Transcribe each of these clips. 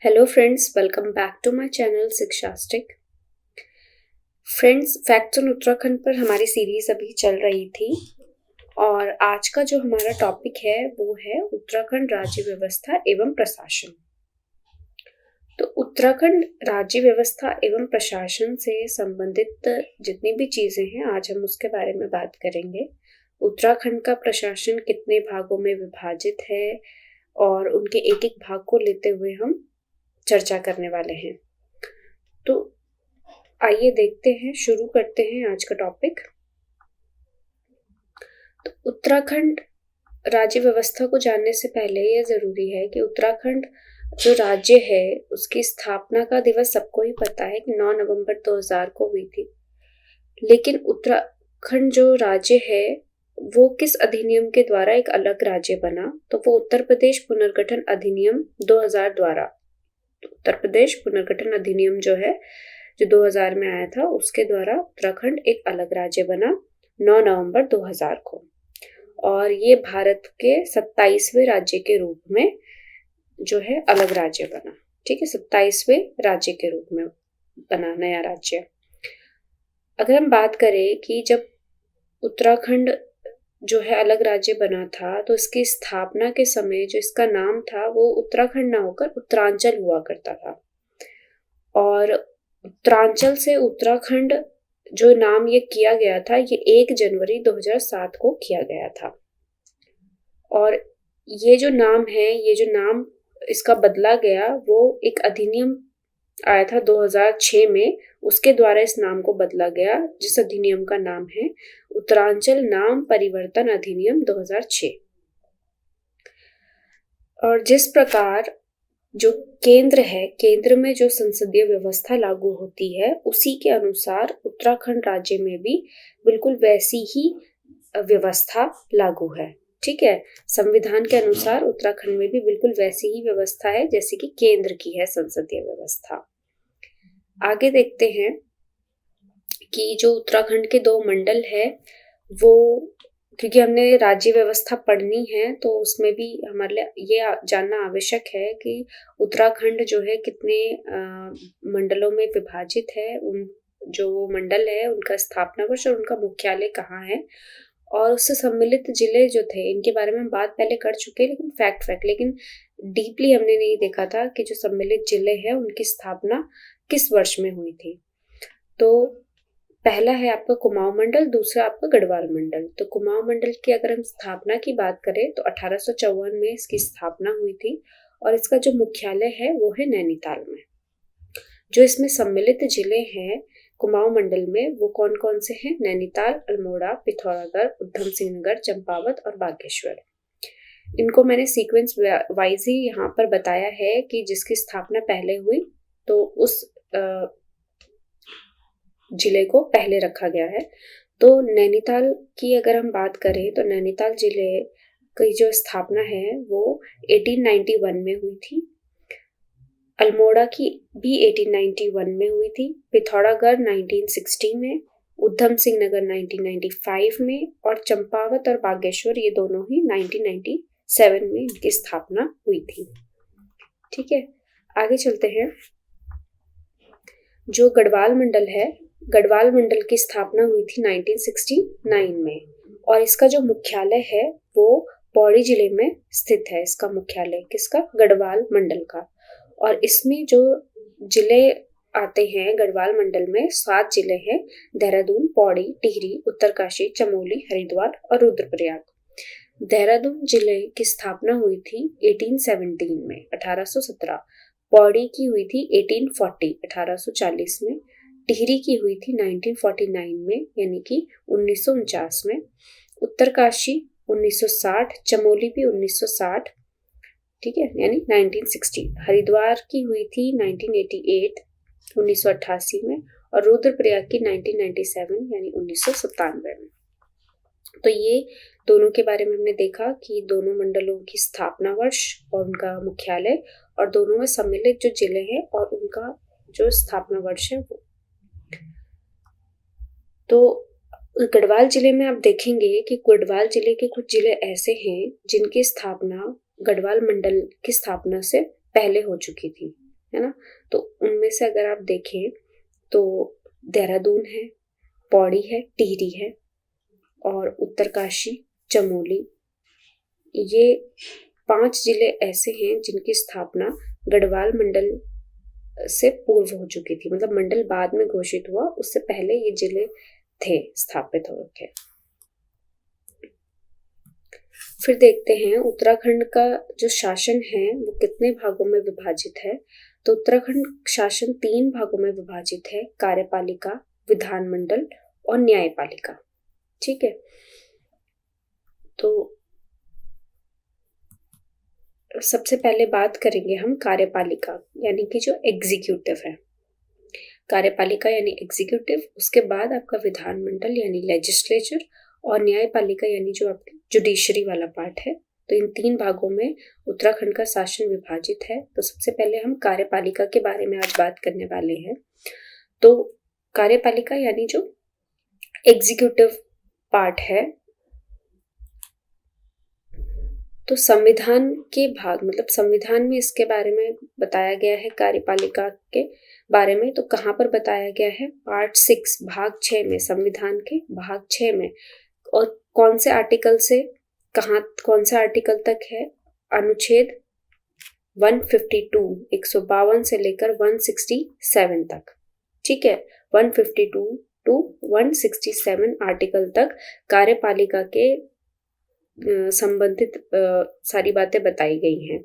Hello friends, welcome back to my channel Shikshastic. Friends, facts on Uttarakhand पर हमारी series अभी चल रही थी और आज का जो हमारा टॉपिक है वो है उत्तराखंड राज्य व्यवस्था एवं प्रशासन। तो उत्तराखंड राज्य व्यवस्था एवं प्रशासन से संबंधित जितनी भी चीजें हैं आज हम उसके बारे में बात करेंगे। उत्तराखंड का प्रशासन कितने भागों में विभाजित है और उनके एक एक भाग को लेते हुए हम चर्चा करने वाले हैं। तो आइए देखते हैं, शुरू करते हैं आज का टॉपिक। तो उत्तराखंड राज्य व्यवस्था को जानने से पहले यह जरूरी है कि उत्तराखंड जो राज्य है उसकी स्थापना का दिवस सबको ही पता है कि 9 नवंबर 2000 को हुई थी। लेकिन उत्तराखंड जो राज्य है वो किस अधिनियम के द्वारा एक अलग राज्य बना, तो वो उत्तर प्रदेश पुनर्गठन अधिनियम 2000 द्वारा। उत्तर प्रदेश पुनर्गठन अधिनियम जो है जो 2000 में आया था उसके द्वारा उत्तराखंड एक अलग राज्य बना 9 नवंबर 2000 को। और ये भारत के 27वें राज्य के रूप में जो है अलग राज्य बना। ठीक है, 27वें राज्य के रूप में बना नया राज्य। अगर हम बात करें कि जब उत्तराखंड जो है अलग राज्य बना था तो इसकी स्थापना के समय जो इसका नाम था वो उत्तराखंड ना होकर उत्तरांचल हुआ करता था। और उत्तरांचल से उत्तराखंड जो नाम ये किया गया था ये 1 जनवरी 2007 को किया गया था। और ये जो नाम है, ये जो नाम इसका बदला गया वो एक अधिनियम आया था 2006 में, उसके द्वारा इस नाम को बदला गया, जिस अधिनियम का नाम है उत्तरांचल नाम परिवर्तन अधिनियम 2006। और जिस प्रकार जो केंद्र है, केंद्र में जो संसदीय व्यवस्था लागू होती है उसी के अनुसार उत्तराखंड राज्य में भी बिल्कुल वैसी ही व्यवस्था लागू है। ठीक है, संविधान के अनुसार उत्तराखंड में भी बिल्कुल वैसी ही व्यवस्था है जैसे कि केंद्र की है संसदीय व्यवस्था। आगे देखते हैं कि जो उत्तराखंड के 2 मंडल है वो, क्योंकि हमने राज्य व्यवस्था पढ़नी है तो उसमें भी हमारे लिए ये जानना आवश्यक है कि उत्तराखंड जो है कितने मंडलों में विभाजित है, उन जो मंडल है उनका स्थापना वर्ष और उनका मुख्यालय कहाँ है, और उससे सम्मिलित जिले जो थे इनके बारे में हम बात पहले कर चुके हैं, लेकिन डीपली हमने नहीं देखा था कि जो सम्मिलित जिले हैं उनकी स्थापना किस वर्ष में हुई थी। तो पहला है आपका कुमाऊं मंडल, दूसरा आपका गढ़वाल मंडल। तो कुमाऊं मंडल की अगर हम स्थापना की बात करें तो 1854 में इसकी स्थापना हुई थी और इसका जो मुख्यालय है वो है नैनीताल में। जो इसमें सम्मिलित जिले हैं कुमाऊं मंडल में वो कौन कौन से हैं? नैनीताल, अल्मोड़ा, पिथौरागढ़, उधम सिंह नगर, चंपावत और बागेश्वर। इनको मैंने सीक्वेंस वाइज ही यहाँ पर बताया है कि जिसकी स्थापना पहले हुई तो उस जिले को पहले रखा गया है। तो नैनीताल की अगर हम बात करें तो नैनीताल जिले की जो स्थापना है वो 1891 में हुई थी। अल्मोड़ा की भी 1891 में हुई थी, पिथौरागढ़ 1960 में, उधम सिंह नगर 1995 में और चंपावत और बागेश्वर ये दोनों ही 1997 में इनकी स्थापना हुई थी। ठीक है, आगे चलते हैं। जो गढ़वाल मंडल है, गढ़वाल मंडल की स्थापना हुई थी 1969 में और इसका जो मुख्यालय है वो पौड़ी जिले में स्थित है। इसका मुख्यालय किसका? गढ़वाल मंडल का। और इसमें जो जिले आते हैं गढ़वाल मंडल में 7 जिले हैं, देहरादून, पौड़ी, टिहरी, उत्तरकाशी, चमोली, हरिद्वार और रुद्रप्रयाग। देहरादून जिले की स्थापना हुई थी 1817 में, 1817। पौड़ी की हुई थी 1840, 1840 में। टिहरी की हुई थी 1949 में यानी कि 1949 में। उत्तरकाशी 1960, चमोली भी 1960, ठीक है, यानी 1960। हरिद्वार की हुई थी 1988, 1988 में और रुद्रप्रयाग की 1997 यानी 1997 में। तो ये दोनों के बारे में हमने देखा कि दोनों मंडलों की स्थापना वर्ष और उनका मुख्यालय और दोनों में सम्मिलित जो जिले हैं और उनका जो स्थापना वर्ष है वो। तो गढ़वाल जिले में आप देखेंगे कि गढ़वाल जिले के कुछ जिले ऐसे हैं जिनकी स्थापना गढ़वाल मंडल की स्थापना से पहले हो चुकी थी। है ना। तो उनमें से अगर आप देखें तो देहरादून है, पौड़ी है, टिहरी है और उत्तरकाशी, चमोली, ये 5 जिले ऐसे हैं जिनकी स्थापना गढ़वाल मंडल से पूर्व हो चुकी थी। मतलब मंडल बाद में घोषित हुआ, उससे पहले ये जिले थे स्थापित हो रखे। फिर देखते हैं उत्तराखंड का जो शासन है वो कितने भागों में विभाजित है। तो उत्तराखंड शासन 3 भागों में विभाजित है, कार्यपालिका, विधानमंडल और न्यायपालिका। ठीक है, तो सबसे पहले बात करेंगे हम कार्यपालिका यानी कि जो एग्जीक्यूटिव है। कार्यपालिका यानी एग्जीक्यूटिव, उसके बाद आपका विधानमंडल यानी लेजिस्लेचर और न्यायपालिका यानी जो आपकी जुडिशरी वाला पार्ट है। तो इन 3 भागों में उत्तराखंड का शासन विभाजित है। तो सबसे पहले हम कार्यपालिका के बारे में आज बात करने वाले हैं। तो कार्यपालिका यानी जो एग्जीक्यूटिव पार्ट है, तो संविधान के भाग मतलब संविधान में इसके बारे में बताया गया है कार्यपालिका के बारे में। तो कहाँ पर बताया गया है? पार्ट 6 भाग 6 में, संविधान के भाग 6 में। और कौन से आर्टिकल से कौन सा आर्टिकल तक है? अनुच्छेद 152 152 से लेकर 167 तक। ठीक है, 152 टू 167 आर्टिकल तक कार्यपालिका के संबंधित सारी बातें बताई गई हैं।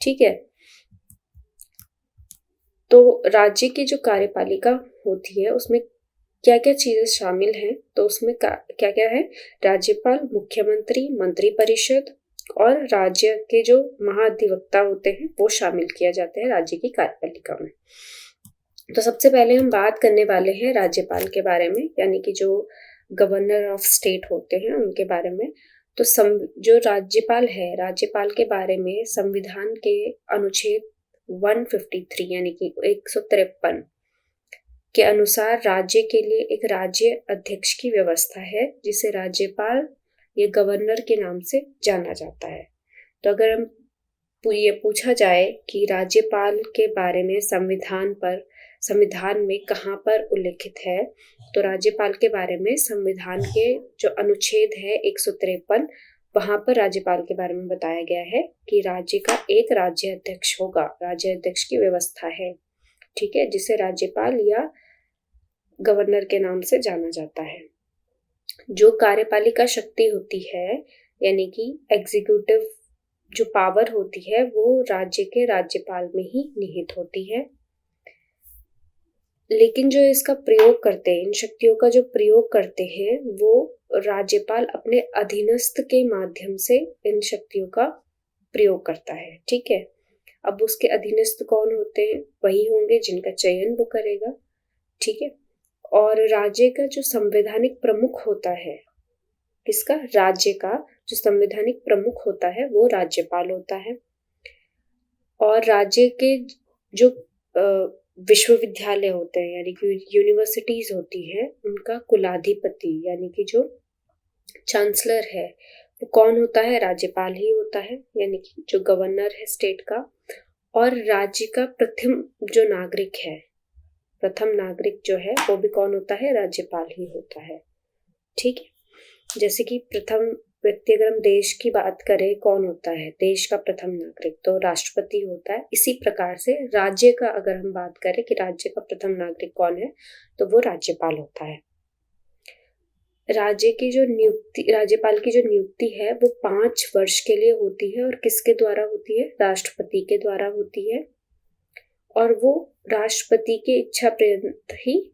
ठीक है, तो राज्य की जो कार्यपालिका होती है उसमें क्या क्या चीजें शामिल हैं? तो उसमें क्या क्या है? राज्यपाल, मुख्यमंत्री, मंत्रिपरिषद और राज्य के जो महाधिवक्ता होते हैं वो शामिल किया जाते हैं राज्य की कार्यपालिका में। तो सबसे पहले हम बात करने वाले हैं राज्यपाल के बारे में, यानी कि जो गवर्नर ऑफ स्टेट होते हैं उनके बारे में। तो जो राज्यपाल है, राज्यपाल के बारे में संविधान के अनुच्छेद 153 यानी कि 153 के अनुसार राज्य के लिए एक राज्य अध्यक्ष की व्यवस्था है, जिसे राज्यपाल या गवर्नर के नाम से जाना जाता है। तो अगर हम ये पूछा जाए कि राज्यपाल के बारे में संविधान में कहाँ पर उल्लेखित है, तो राज्यपाल के बारे में संविधान के जो अनुच्छेद है 153, वहां पर राज्यपाल के बारे में बताया गया है कि राज्य का एक राज्य अध्यक्ष होगा, राज्य अध्यक्ष की व्यवस्था है। ठीक है, जिसे राज्यपाल या गवर्नर के नाम से जाना जाता है। जो कार्यपालिका शक्ति होती है यानी कि एग्जीक्यूटिव जो पावर होती है वो राज्य के राज्यपाल में ही निहित होती है। लेकिन जो इसका प्रयोग करते हैं, इन शक्तियों का जो प्रयोग करते हैं, वो राज्यपाल अपने अधीनस्थ के माध्यम से इन शक्तियों का प्रयोग करता है। ठीक है, अब उसके अधीनस्थ कौन होते हैं? वही होंगे जिनका चयन वो करेगा। ठीक है, और राज्य का जो संवैधानिक प्रमुख होता है, किसका? राज्य का जो संवैधानिक प्रमुख होता है वो राज्यपाल होता है। और राज्य के जो विश्वविद्यालय होते हैं यानी कि यूनिवर्सिटीज होती है, उनका कुलाधिपति यानी कि जो चांसलर है वो कौन होता है? राज्यपाल ही होता है, यानी कि जो गवर्नर है स्टेट का। और राज्य का प्रथम जो नागरिक है, प्रथम नागरिक जो है वो भी कौन होता है? राज्यपाल ही होता है। ठीक है, जैसे कि प्रथम व्यक्ति अगर हम देश की बात करें, कौन होता है देश का प्रथम नागरिक? तो राष्ट्रपति होता है। इसी प्रकार से राज्य का अगर हम बात करें कि राज्य का प्रथम नागरिक कौन है, तो वो राज्यपाल होता है। राज्यपाल की जो नियुक्ति है वो 5 वर्ष के लिए होती है। और किसके द्वारा होती है? राष्ट्रपति के द्वारा होती है। और वो राष्ट्रपति के इच्छा पर्यंत ही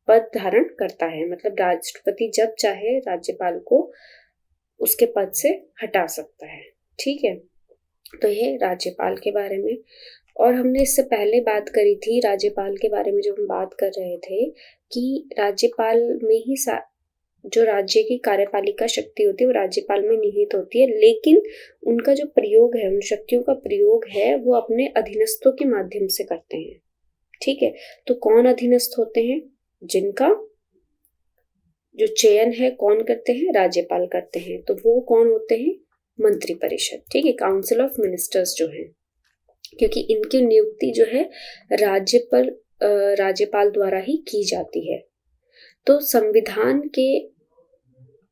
पद धारण करता है। मतलब राष्ट्रपति जब चाहे राज्यपाल को उसके पद से हटा सकता है। ठीक है, तो ये राज्यपाल के बारे में। और हमने इससे पहले बात करी थी राज्यपाल के बारे में, जो हम बात कर रहे थे कि राज्यपाल में ही जो राज्य की कार्यपालिका शक्ति होती है वो राज्यपाल में निहित होती है, लेकिन उनका जो प्रयोग है, उन शक्तियों का प्रयोग है वो अपने अधीनस्थों के माध्यम से करते हैं। ठीक है, तो कौन अधीनस्थ होते हैं? जिनका जो चयन है कौन करते हैं? राज्यपाल करते हैं। तो वो कौन होते हैं? मंत्रिपरिषद। ठीक है, काउंसिल ऑफ मिनिस्टर्स जो है। क्योंकि इनकी नियुक्ति जो है राज्यपाल द्वारा ही की जाती है। तो संविधान के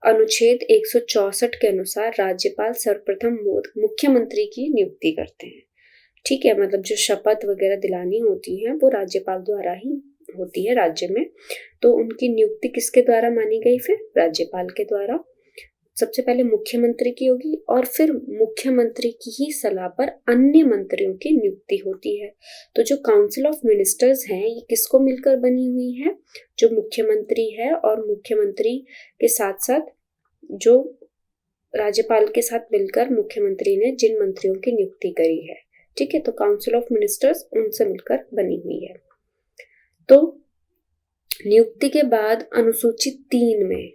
अनुच्छेद 164 के अनुसार राज्यपाल सर्वप्रथम मुख्यमंत्री की नियुक्ति करते हैं। ठीक है, मतलब जो शपथ वगैरह दिलानी होती है वो राज्यपाल द्वारा ही होती है राज्य में। तो उनकी नियुक्ति किसके द्वारा मानी गई? फिर राज्यपाल के द्वारा। सबसे पहले मुख्यमंत्री की होगी और फिर मुख्यमंत्री की ही सलाह पर अन्य मंत्रियों की नियुक्ति होती है। तो जो काउंसिल ऑफ मिनिस्टर्स हैं ये किसको मिलकर बनी हुई है? जो मुख्यमंत्री है और मुख्यमंत्री के साथ साथ जो राज्यपाल के साथ मिलकर मुख्यमंत्री ने जिन मंत्रियों की नियुक्ति करी है। ठीक है, तो काउंसिल ऑफ मिनिस्टर्स उनसे मिलकर बनी हुई है। तो नियुक्ति के बाद अनुसूची 3 में,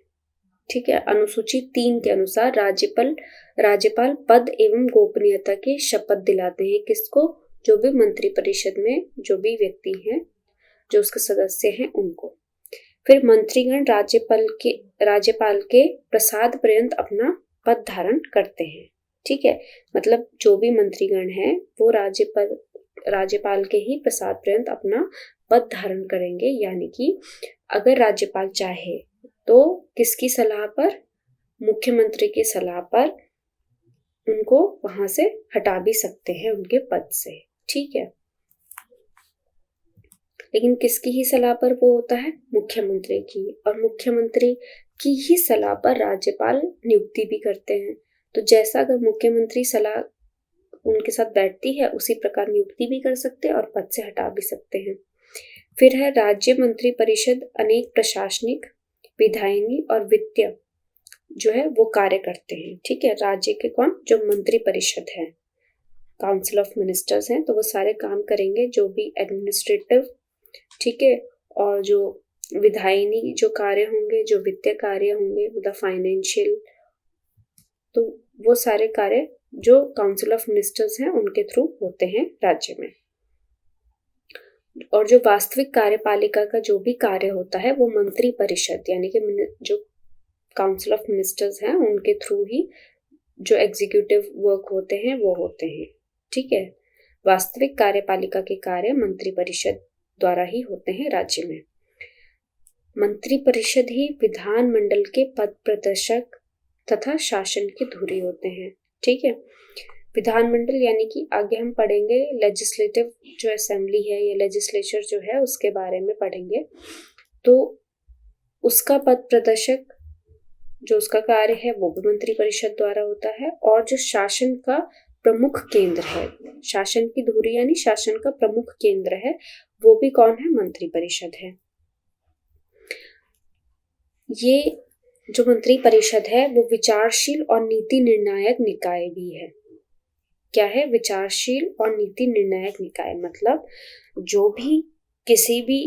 ठीक है, अनुसूची 3 के अनुसार राज्यपाल पद एवं गोपनीयता की शपथ दिलाते हैं किसको? जो भी मंत्रिपरिषद में जो भी व्यक्ति हैं, जो उसके सदस्य हैं, उनको। फिर मंत्रीगण राज्यपाल के प्रसाद पर्यंत अपना पद धारण करते हैं। ठीक है, मतलब जो भी मंत्रीगण हैं वो राज्यपाल के ही प्रसाद पर्यंत अपना पद धारण करेंगे। यानी कि अगर राज्यपाल चाहे तो किसकी सलाह पर? मुख्यमंत्री की सलाह पर उनको वहां से हटा भी सकते हैं उनके पद से। ठीक है, लेकिन किसकी ही सलाह पर वो होता है? मुख्यमंत्री की। और मुख्यमंत्री की ही सलाह पर राज्यपाल नियुक्ति भी करते हैं। तो जैसा अगर मुख्यमंत्री सलाह उनके साथ बैठती है उसी प्रकार नियुक्ति भी कर सकते हैं और पद से हटा भी सकते हैं। फिर है राज्य मंत्री परिषद अनेक प्रशासनिक, विधायनी और वित्तीय जो है वो कार्य करते हैं। ठीक है, राज्य के कौन? जो मंत्री परिषद है, काउंसिल ऑफ मिनिस्टर्स हैं, तो वो सारे काम करेंगे जो भी एडमिनिस्ट्रेटिव, ठीक है, और जो विधायनी जो कार्य होंगे, जो वित्तीय कार्य होंगे, मतलब फाइनेंशियल, तो वो सारे कार्य जो काउंसिल ऑफ मिनिस्टर्स हैं उनके थ्रू होते हैं राज्य में। और जो वास्तविक कार्यपालिका का जो भी कार्य होता है वो मंत्री परिषद यानी कि जो काउंसिल ऑफ मिनिस्टर्स हैं उनके थ्रू ही जो एग्जीक्यूटिव वर्क होते हैं वो होते हैं। ठीक है, वास्तविक कार्यपालिका के कार्य मंत्री परिषद द्वारा ही होते हैं राज्य में। मंत्री परिषद ही विधानमंडल के पद प्रदर्शक तथा शासन की धुरी होते हैं। ठीक है, विधानमंडल यानी कि आगे हम पढ़ेंगे लेजिस्लेटिव जो असेंबली है या लेजिस्लेचर जो है उसके बारे में पढ़ेंगे। तो उसका पद प्रदर्शक जो उसका कार्य है वो भी मंत्री परिषद द्वारा होता है। और जो शासन का प्रमुख केंद्र है, शासन की धुरी यानी शासन का प्रमुख केंद्र है, वो भी कौन है? मंत्री परिषद है। ये जो मंत्री परिषद है वो विचारशील और नीति निर्णायक निकाय भी है। क्या है? विचारशील और नीति निर्णायक निकाय, मतलब जो भी किसी भी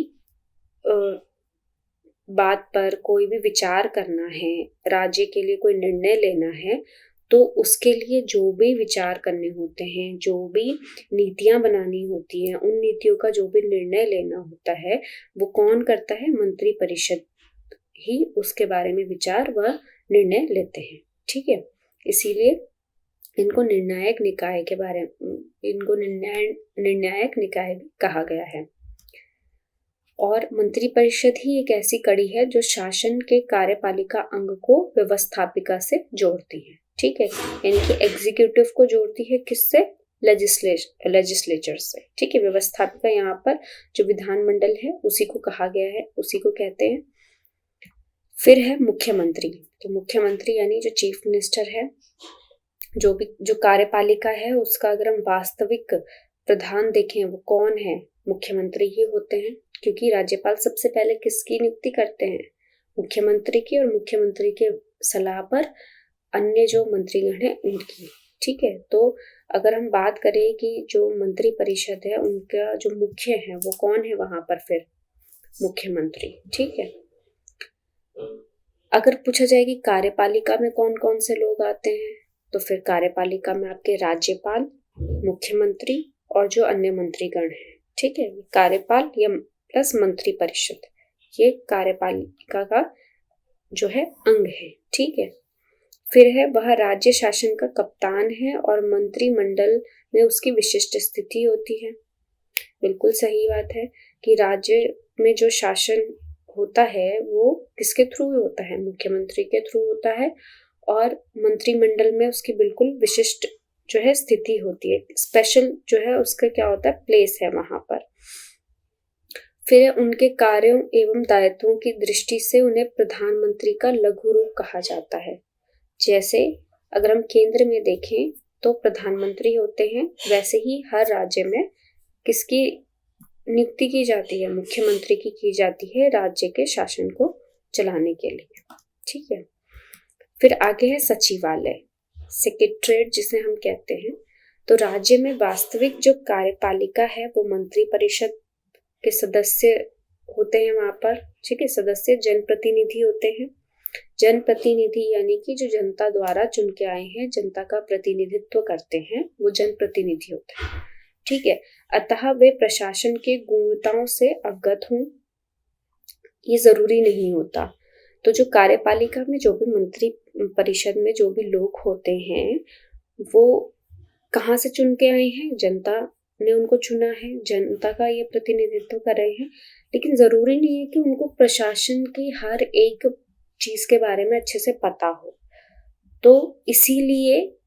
बात पर कोई भी विचार करना है, राज्य के लिए कोई निर्णय लेना है, तो उसके लिए जो भी विचार करने होते हैं, जो भी नीतियां बनानी होती हैं, उन नीतियों का जो भी निर्णय लेना होता है वो कौन करता है? मंत्री परिषद ही उसके बारे में विचार व निर्णय लेते हैं। ठीक है, इसीलिए इनको निर्णायक निकाय के बारे में इनको निर्णायक निकाय कहा गया है। और मंत्री परिषद ही एक ऐसी कड़ी है जो शासन के कार्यपालिका अंग को व्यवस्थापिका से जोड़ती है। ठीक है, यानी कि एग्जीक्यूटिव को जोड़ती है किससे? लेजिस्लेचर से। ठीक है, व्यवस्थापिका यहाँ पर जो विधानमंडल है उसी को कहा गया है, उसी को कहते हैं। फिर है मुख्यमंत्री। तो मुख्यमंत्री यानी जो चीफ मिनिस्टर है, जो कार्यपालिका है उसका अगर हम वास्तविक प्रधान देखें वो कौन है? मुख्यमंत्री ही होते हैं, क्योंकि राज्यपाल सबसे पहले किसकी नियुक्ति करते हैं? मुख्यमंत्री की, और मुख्यमंत्री के सलाह पर अन्य जो मंत्रीगण हैं उनकी। ठीक है, तो अगर हम बात करें कि जो मंत्री परिषद है उनका जो मुख्य है वो कौन है वहां पर? फिर मुख्यमंत्री। ठीक है, अगर पूछा जाए कि कार्यपालिका में कौन कौन से लोग आते हैं, तो फिर कार्यपालिका में आपके राज्यपाल, मुख्यमंत्री और जो अन्य मंत्रीगण हैं। ठीक है, कार्यपाल या प्लस मंत्री परिषद, ये कार्यपालिका का जो है अंग है। ठीक है, फिर है वह राज्य शासन का कप्तान है और मंत्रिमंडल में उसकी विशिष्ट स्थिति होती है। बिल्कुल सही बात है कि राज्य में जो शासन होता है वो किसके थ्रू होता है, मुख्यमंत्री के थ्रू होता है, और मंत्रिमंडल में उसकी बिल्कुल विशिष्ट जो है स्थिति होती है, स्पेशल जो है उसका क्या होता है, प्लेस है वहां पर। फिर उनके कार्यों एवं दायित्वों की दृष्टि से उन्हें प्रधानमंत्री का लघु रूप कहा जाता है। जैसे अगर हम केंद्र में देखें तो प्रधानमंत्री होते हैं, वैसे ही हर राज्य में किसकी नियुक्ति की जाती है, मुख्यमंत्री की जाती है राज्य के शासन को चलाने के लिए। ठीक है, फिर आगे है सचिवालय, सेक्रेटरीट जिसे हम कहते हैं। तो राज्य में वास्तविक जो कार्यपालिका है वो मंत्री परिषद के सदस्य होते हैं वहां पर। ठीक है, सदस्य जनप्रतिनिधि होते हैं। जनप्रतिनिधि यानी कि जो जनता द्वारा चुन के आए हैं, जनता का प्रतिनिधित्व करते हैं, वो जनप्रतिनिधि होते हैं। ठीक है, अतः वे प्रशासन के गुणवत्ताओं से अवगत हों ये जरूरी नहीं होता। तो जो कार्यपालिका में जो भी मंत्री परिषद में जो भी लोग होते हैं वो कहाँ से चुन के आए हैं, जनता ने उनको चुना है, जनता का ये प्रतिनिधित्व कर रहे हैं, लेकिन जरूरी नहीं है कि उनको प्रशासन की हर एक चीज के बारे में अच्छे से पता हो। तो इसीलिए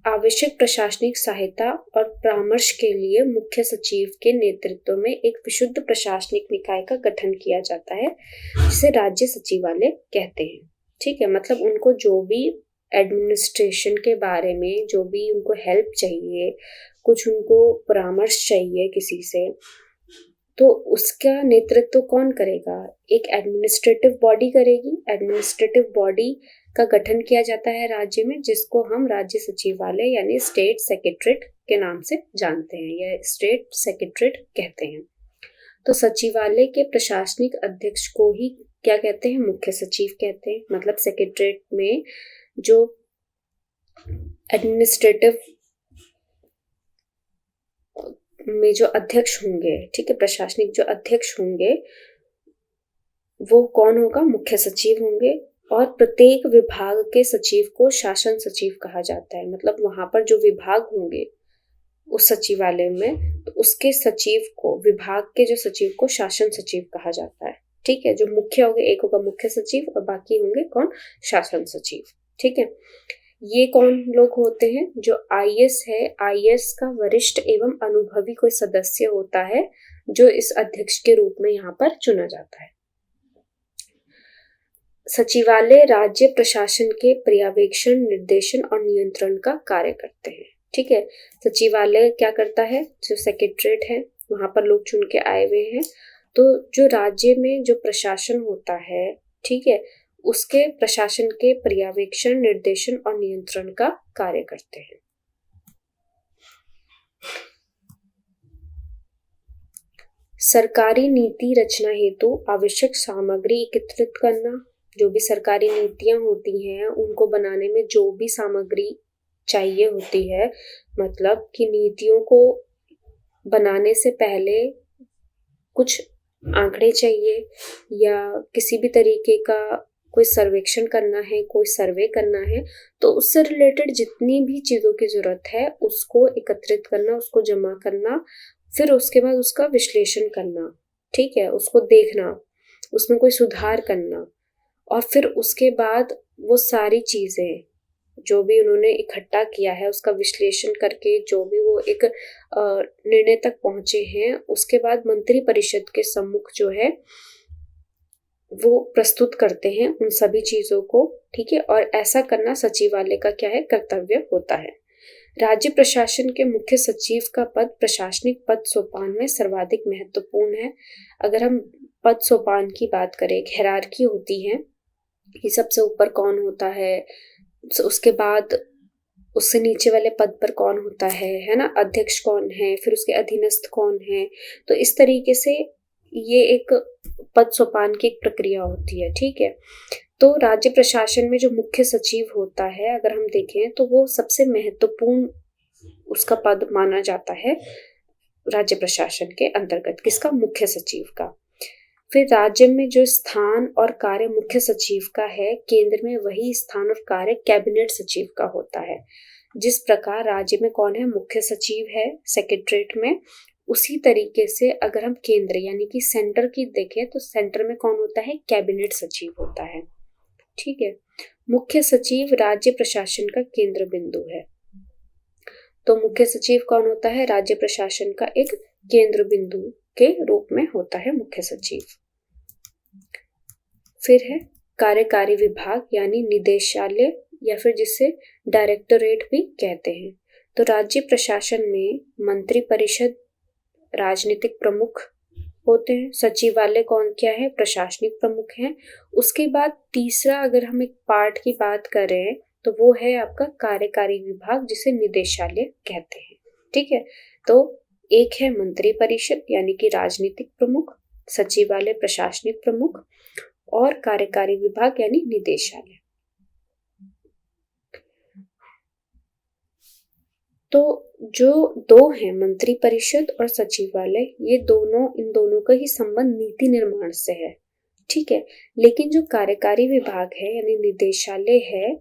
आवश्यक प्रशासनिक सहायता और परामर्श के लिए मुख्य सचिव के नेतृत्व में एक विशुद्ध प्रशासनिक निकाय का गठन किया जाता है, जिसे राज्य सचिवालय कहते हैं। ठीक है, मतलब उनको जो भी एडमिनिस्ट्रेशन के बारे में जो भी उनको हेल्प चाहिए, कुछ उनको परामर्श चाहिए किसी से, तो उसका नेतृत्व कौन करेगा, एक एडमिनिस्ट्रेटिव बॉडी करेगी। एडमिनिस्ट्रेटिव बॉडी का गठन किया जाता है राज्य में, जिसको हम राज्य सचिवालय यानी स्टेट सेक्रेटरीट के नाम से जानते हैं या स्टेट सेक्रेटरीट कहते हैं। तो सचिवालय के प्रशासनिक अध्यक्ष को ही क्या कहते हैं, मुख्य सचिव कहते हैं। मतलब सेक्रेटरीट में जो एडमिनिस्ट्रेटिव में जो अध्यक्ष होंगे, ठीक है, प्रशासनिक जो अध्यक्ष होंगे वो कौन होगा, मुख्य सचिव होंगे। और प्रत्येक विभाग के सचिव को शासन सचिव कहा जाता है। मतलब वहां पर जो विभाग होंगे उस सचिवालय में, तो उसके सचिव को, विभाग के जो सचिव को शासन सचिव कहा जाता है। ठीक है, जो मुख्य होंगे, एक होगा मुख्य सचिव और बाकी होंगे कौन, शासन सचिव। ठीक है, ये कौन लोग होते हैं, जो आईएएस है, आईएएस का वरिष्ठ एवं अनुभवी कोई सदस्य होता है जो इस अध्यक्ष के रूप में यहाँ पर चुना जाता है। सचिवालय राज्य प्रशासन के पर्यवेक्षण, निर्देशन और नियंत्रण का कार्य करते हैं। ठीक है, सचिवालय क्या करता है, जो सेक्रेटरीट है वहां पर लोग चुन के आए हुए हैं, तो जो राज्य में जो प्रशासन होता है, ठीक है, उसके प्रशासन के पर्यवेक्षण, निर्देशन और नियंत्रण का कार्य करते हैं। सरकारी नीति रचना हेतु आवश्यक सामग्री एकत्रित करना। जो भी सरकारी नीतियां होती हैं उनको बनाने में जो भी सामग्री चाहिए होती है, मतलब कि नीतियों को बनाने से पहले कुछ आंकड़े चाहिए या किसी भी तरीके का कोई सर्वेक्षण करना है, कोई सर्वे करना है, तो उससे रिलेटेड जितनी भी चीजों की जरूरत है उसको एकत्रित करना, उसको जमा करना, फिर उसके बाद उसका विश्लेषण करना। ठीक है, उसको देखना, उसमें कोई सुधार करना, और फिर उसके बाद वो सारी चीजें जो भी उन्होंने इकट्ठा किया है उसका विश्लेषण करके जो भी वो एक निर्णय तक पहुंचे हैं, उसके बाद मंत्री परिषद के सम्मुख जो है वो प्रस्तुत करते हैं उन सभी चीजों को। ठीक है, और ऐसा करना सचिवालय का क्या है, कर्तव्य होता है। राज्य प्रशासन के मुख्य सचिव का पद प्रशासनिक पद सोपान में सर्वाधिक महत्वपूर्ण है। अगर हम पद सोपान की बात करें, एक हायरार्की होती है कि सबसे ऊपर कौन होता है, उसके बाद उससे नीचे वाले पद पर कौन होता है ना, अध्यक्ष कौन है, फिर उसके अधीनस्थ कौन है। तो इस तरीके से ये एक पद सोपान की एक प्रक्रिया होती है। ठीक है, तो राज्य प्रशासन में जो मुख्य सचिव होता है, अगर हम देखें तो वो सबसे महत्वपूर्ण उसका पद माना जाता है राज्य प्रशासन के अंतर्गत, किसका, मुख्य सचिव का। फिर राज्य में जो स्थान और कार्य मुख्य सचिव का है, केंद्र में वही स्थान और कार्य कैबिनेट सचिव का होता है। जिस प्रकार राज्य में कौन है, मुख्य सचिव है सेक्रेटरीट में, उसी तरीके से अगर हम केंद्र यानी कि सेंटर की देखें तो सेंटर में कौन होता है, कैबिनेट सचिव होता है। ठीक है, मुख्य सचिव राज्य प्रशासन का केंद्र बिंदु है। तो मुख्य सचिव कौन होता है, राज्य प्रशासन का एक केंद्र बिंदु के रूप में होता है मुख्य सचिव। फिर है कार्यकारी विभाग यानी निदेशालय या फिर जिसे डायरेक्टोरेट भी कहते हैं। तो राज्य प्रशासन में मंत्री परिषद राजनीतिक प्रमुख होते हैं, सचिवालय कौन क्या है, प्रशासनिक प्रमुख हैं। उसके बाद तीसरा अगर हम एक पार्ट की बात करें तो वो है आपका कार्यकारी विभाग जिसे निदेशालय कहते हैं। ठीक है, तो एक है मंत्री परिषद यानी कि राजनीतिक प्रमुख, सचिवालय प्रशासनिक प्रमुख और कार्यकारी विभाग यानी निदेशालय। तो जो दो हैं मंत्री परिषद और सचिवालय, ये दोनों इन दोनों का ही संबंध नीति निर्माण से है। ठीक है, लेकिन जो कार्यकारी विभाग है यानी निदेशालय है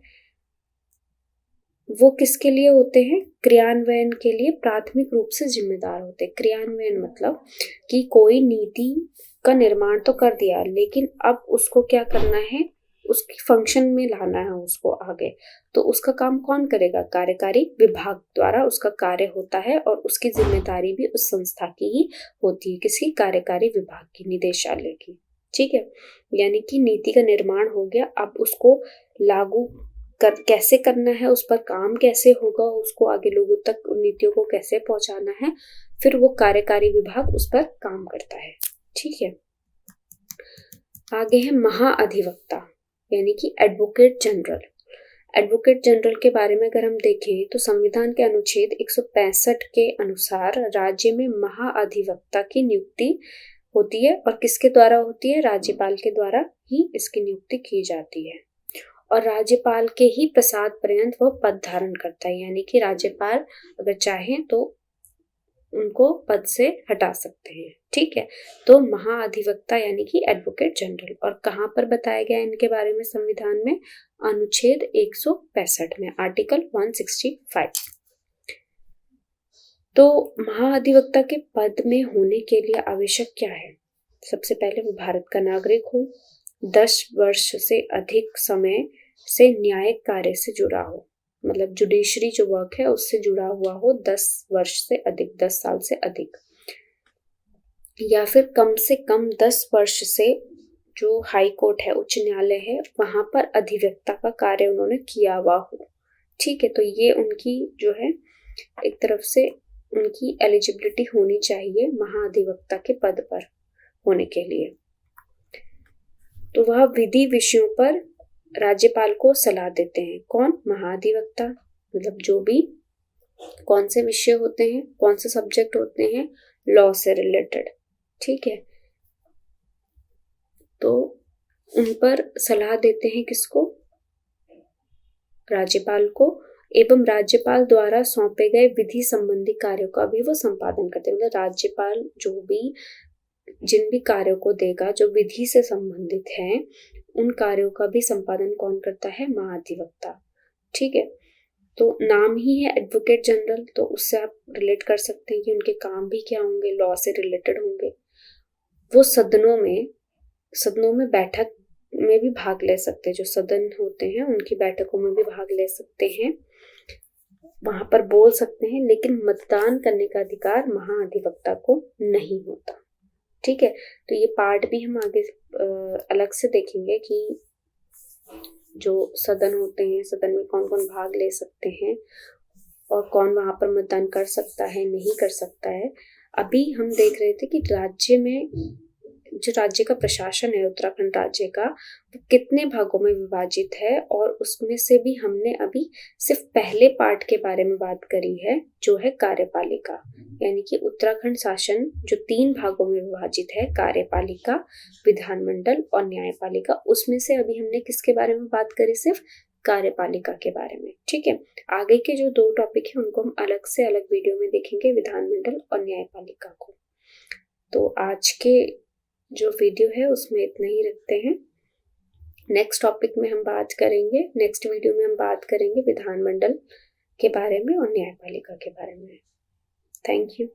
वो किसके लिए होते हैं, क्रियान्वयन के लिए प्राथमिक रूप से जिम्मेदार होते हैं। क्रियान्वयन मतलब कि कोई नीति का निर्माण तो कर दिया लेकिन अब उसको क्या करना है, उसकी फंक्शन में लाना है उसको आगे, तो उसका काम कौन करेगा, कार्यकारी विभाग द्वारा उसका कार्य होता है और उसकी जिम्मेदारी भी उस संस्था की ही होती है, किसी कार्यकारी विभाग की, निदेशालय की। ठीक है, यानी कि नीति का निर्माण हो गया, अब उसको लागू कैसे करना है, उस पर काम कैसे होगा, उसको आगे लोगों तक उन नीतियों को कैसे पहुंचाना है, फिर वो कार्यकारी विभाग उस पर काम करता है। ठीक है, आगे है महाअधिवक्ता यानी कि एडवोकेट जनरल। एडवोकेट जनरल के बारे में अगर हम देखें तो संविधान के अनुच्छेद 165 के अनुसार राज्य में महाअधिवक्ता की नियुक्ति होती है और किसके द्वारा होती है, राज्यपाल के द्वारा ही इसकी नियुक्ति की जाती है और राज्यपाल के ही प्रसाद पर्यंत वह पद धारण करता है, यानी कि राज्यपाल अगर चाहें तो उनको पद से हटा सकते हैं। ठीक है, तो महाअधिवक्ता यानी कि एडवोकेट जनरल, और कहाँ पर बताया गया इनके बारे में संविधान में, अनुच्छेद 165 में, आर्टिकल 165। तो महाअधिवक्ता के पद में होने के लिए आवश्यक क्या है, सबसे पहले वो भारत का नागरिक हो, 10 वर्ष से अधिक समय से न्यायिक कार्य से जुड़ा हो, मतलब जुडिशरी जो वर्क है उससे जुड़ा हुआ हो 10 वर्ष से अधिक, 10 साल से अधिक, या फिर कम से कम 10 वर्ष से जो हाई कोर्ट है, उच्च न्यायालय है, वहां पर अधिवक्ता का कार्य उन्होंने किया हुआ हो। ठीक है, तो ये उनकी जो है एक तरफ से उनकी एलिजिबिलिटी होनी चाहिए महाअधिवक्ता के पद पर होने के लिए। तो वह विधि विषयों पर राज्यपाल को सलाह देते हैं, कौन, महाअधिवक्ता, मतलब जो भी कौन से विषय होते हैं, कौन से सब्जेक्ट होते हैं लॉ से रिलेटेड। ठीक है, तो उन पर सलाह देते हैं किसको, राज्यपाल को, एवं राज्यपाल द्वारा सौंपे गए विधि संबंधी कार्यों का भी वो संपादन करते हैं। मतलब राज्यपाल जो भी जिन भी कार्यों को देगा जो विधि से संबंधित हैं उन कार्यों का भी संपादन कौन करता है, महाअधिवक्ता। ठीक है, तो नाम ही है एडवोकेट जनरल, तो उससे आप रिलेट कर सकते हैं कि उनके काम भी क्या होंगे, लॉ से रिलेटेड होंगे। वो सदनों में बैठक में भी भाग ले सकते हैं, जो सदन होते हैं उनकी बैठकों में भी भाग ले सकते हैं, वहां पर बोल सकते हैं, लेकिन मतदान करने का अधिकार महाअधिवक्ता को नहीं होता। ठीक है, तो ये पार्ट भी हम आगे अलग से देखेंगे कि जो सदन होते हैं, सदन में कौन कौन भाग ले सकते हैं और कौन वहां पर मतदान कर सकता है, नहीं कर सकता है। अभी हम देख रहे थे कि राज्य में जो राज्य का प्रशासन है, उत्तराखंड राज्य का, वो कितने भागों में विभाजित है, और उसमें से भी हमने अभी सिर्फ पहले पार्ट के बारे में बात करी है जो है कार्यपालिका, यानी कि उत्तराखंड शासन जो 3 भागों में विभाजित है, कार्यपालिका, विधानमंडल और न्यायपालिका, उसमें से अभी हमने किसके बारे में बात करी, सिर्फ कार्यपालिका के बारे में। ठीक है, आगे के जो 2 टॉपिक है उनको हम अलग से अलग वीडियो में देखेंगे, विधानमंडल और न्यायपालिका को। तो आज के जो वीडियो है उसमें इतना ही रखते हैं। नेक्स्ट टॉपिक में हम बात करेंगे, नेक्स्ट वीडियो में हम बात करेंगे विधानमंडल के बारे में और न्यायपालिका के बारे में। Thank you.